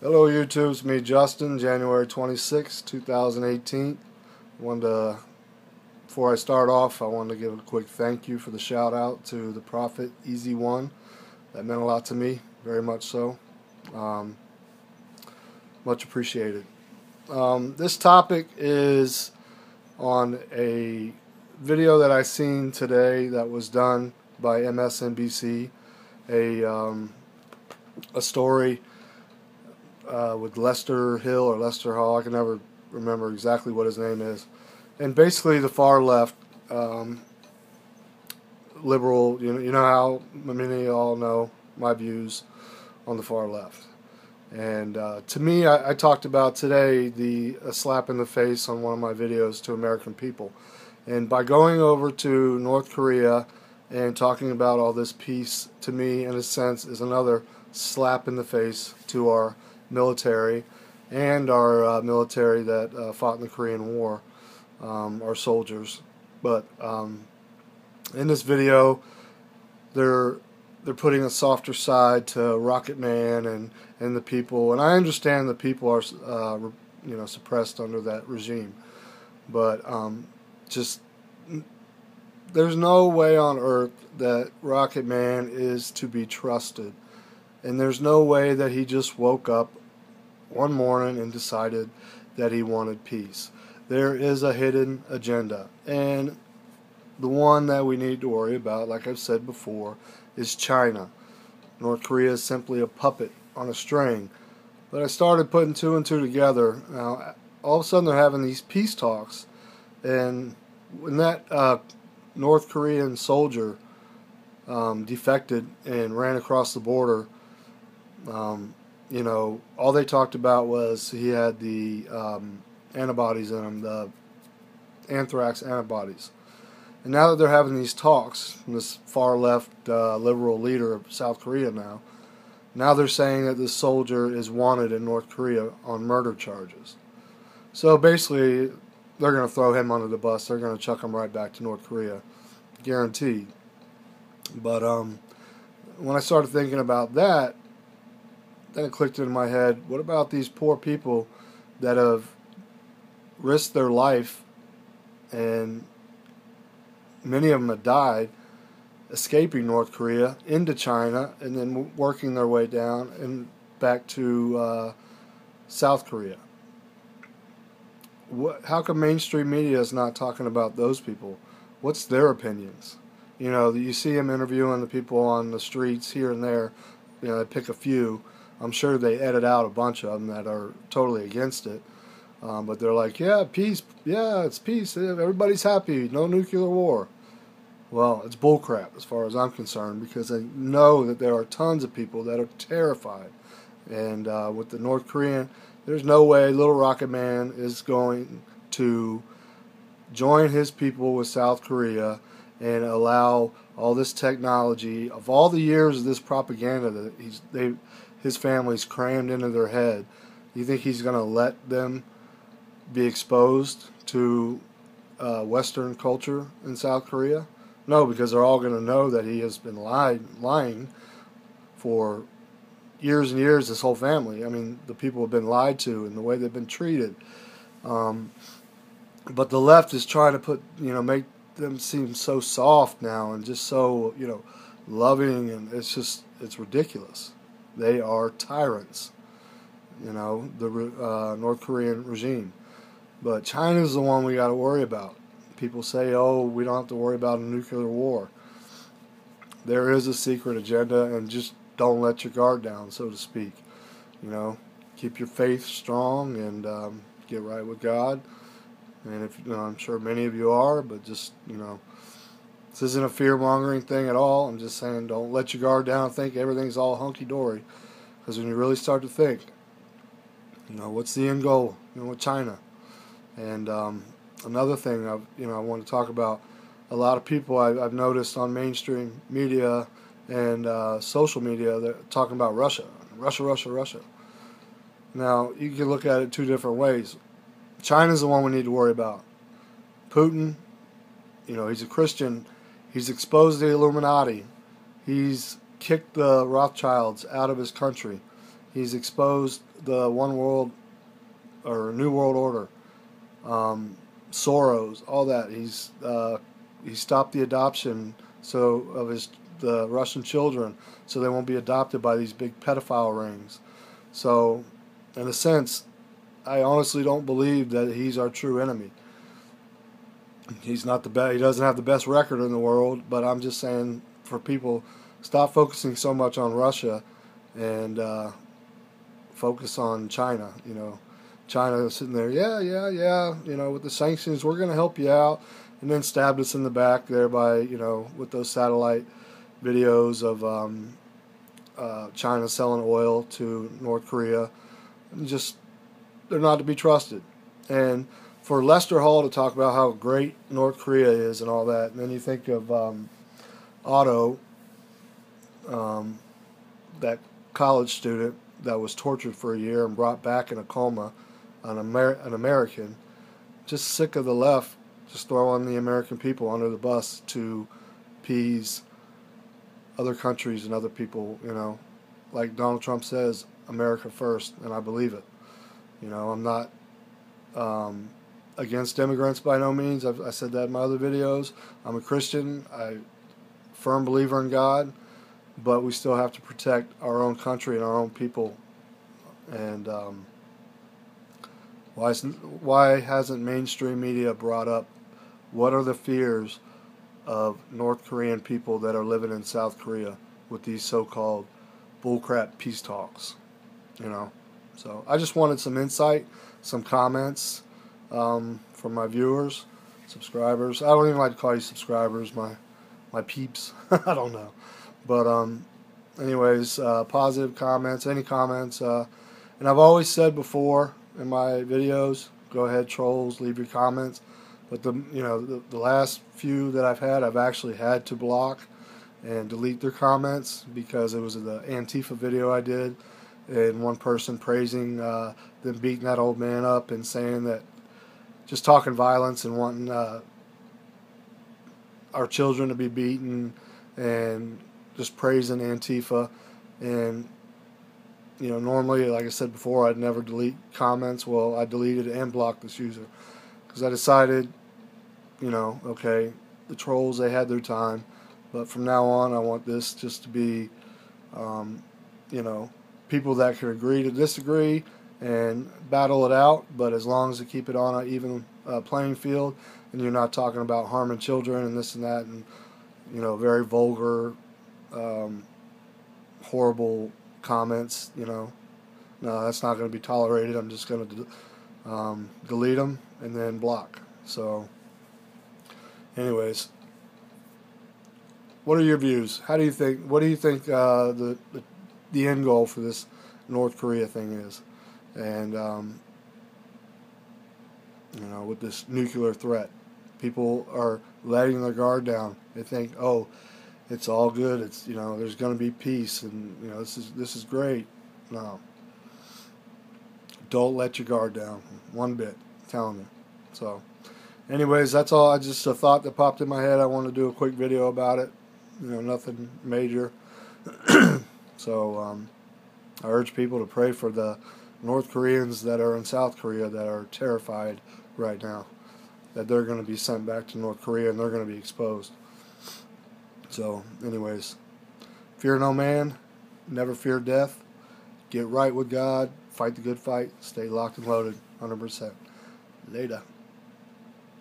Hello YouTube, it's me Justin, January 26, 2018. Before I start off, I wanted to give a quick thank you for the shout out to the Prophet Easy One. That meant a lot to me, very much so. Much appreciated. This topic is on a video that I seen today that was done by MSNBC, a story with Lester Hill or Lester Hall. I can never remember exactly what his name is. And basically the far left, liberal, you know how many of y'all know my views on the far left. And to me, I talked about today a slap in the face on one of my videos to American people. And by going over to North Korea and talking about all this peace, to me, in a sense, is another slap in the face to our military and our military that fought in the Korean War, our soldiers. But in this video, they're putting a softer side to Rocket Man and the people, and I understand the people are suppressed under that regime, but just there's no way on earth that Rocket Man is to be trusted, and there's no way that he just woke up one morning and decided that he wanted peace. There is a hidden agenda, and the one that we need to worry about, like I've said before, is China. North Korea is simply a puppet on a string. But I started putting two and two together. Now, all of a sudden they're having these peace talks, and when that North Korean soldier defected and ran across the border, all they talked about was he had the antibodies in him, the anthrax antibodies. And now that they're having these talks, this far left liberal leader of South Korea now they're saying that this soldier is wanted in North Korea on murder charges. So basically, they're going to throw him under the bus. They're going to chuck him right back to North Korea, guaranteed. But when I started thinking about that, then it clicked in my head, what about these poor people that have risked their life, and many of them have died, escaping North Korea into China and then working their way down and back to South Korea? How come mainstream media is not talking about those people? What's their opinions? You see them interviewing the people on the streets here and there. They pick a few. I'm sure they edit out a bunch of them that are totally against it. But they're like, yeah, peace. Yeah, it's peace. Everybody's happy. No nuclear war. Well, it's bullcrap as far as I'm concerned, because I know that there are tons of people that are terrified. And with the North Korean, there's no way Little Rocket Man is going to join his people with South Korea and allow all this technology, of all the years of this propaganda that his family's crammed into their head. You think he's going to let them be exposed to Western culture in South Korea? No, because they're all going to know that he has been lying for years and years, this whole family. I mean, the people have been lied to and the way they've been treated. But the left is trying to make them seem so soft now and just so, loving, and it's ridiculous. They are tyrants, the North Korean regime. But China's the one we got to worry about. People say, oh, we don't have to worry about a nuclear war. There is a secret agenda, and just don't let your guard down, so to speak. Keep your faith strong and get right with God. And I'm sure many of you are, but just, this isn't a fear-mongering thing at all. I'm just saying, don't let your guard down and think everything's all hunky-dory. Because when you really start to think, what's the end goal, with China? And another thing I want to talk about, a lot of people I've noticed on mainstream media and social media, they're talking about Russia. Now, you can look at it two different ways. China's the one we need to worry about. Putin, he's a Christian. He's exposed the Illuminati. He's kicked the Rothschilds out of his country. He's exposed the one world or New World Order, Soros, all that. He stopped the adoption of the Russian children, so they won't be adopted by these big pedophile rings. So, in a sense, I honestly don't believe that he's our true enemy. He's not the best. He doesn't have the best record in the world. But I'm just saying, for people, stop focusing so much on Russia and focus on China. China is sitting there, yeah. With the sanctions, we're going to help you out, and then stabbed us in the back there by, with those satellite videos of China selling oil to North Korea. And just, they're not to be trusted. And for Lester Hall to talk about how great North Korea is and all that, and then you think of Otto, that college student that was tortured for a year and brought back in a coma, an American, just sick of the left, just throwing the American people under the bus to appease other countries and other people, like Donald Trump says, America first, and I believe it. I'm not against immigrants by no means. I said that in my other videos. I'm a Christian. I'm a firm believer in God, but we still have to protect our own country and our own people. And why hasn't mainstream media brought up what are the fears of North Korean people that are living in South Korea with these so-called bullcrap peace talks? So I just wanted some insight, some comments from my viewers, subscribers. I don't even like to call you subscribers, my peeps. I don't know, but anyways, positive comments, any comments, and I've always said before in my videos, go ahead, trolls, leave your comments. But the last few that I've had, I've actually had to block and delete their comments because it was the Antifa video I did, and one person praising them beating that old man up and saying that, just talking violence and wanting our children to be beaten, and just praising Antifa. And normally, like I said before, I'd never delete comments. Well, I deleted and blocked this user because I decided, okay, the trolls, they had their time, but from now on, I want this just to be, people that can agree to disagree and battle it out, but as long as they keep it on an even playing field, and you're not talking about harming children and this and that, and very vulgar, horrible comments, no, that's not going to be tolerated. I'm just going to delete them and then block. So anyways, what are your views? What do you think the end goal for this North Korea thing is? And with this nuclear threat, people are letting their guard down. They think, oh, it's all good. It's there's going to be peace, and this is great. No, don't let your guard down one bit. I'm telling you. So, anyways, that's all. Just a thought that popped in my head. I wanted to do a quick video about it. Nothing major. So, I urge people to pray for the North Koreans that are in South Korea that are terrified right now that they're going to be sent back to North Korea and they're going to be exposed. So, anyways, fear no man, never fear death, get right with God, fight the good fight, stay locked and loaded, 100%. Later.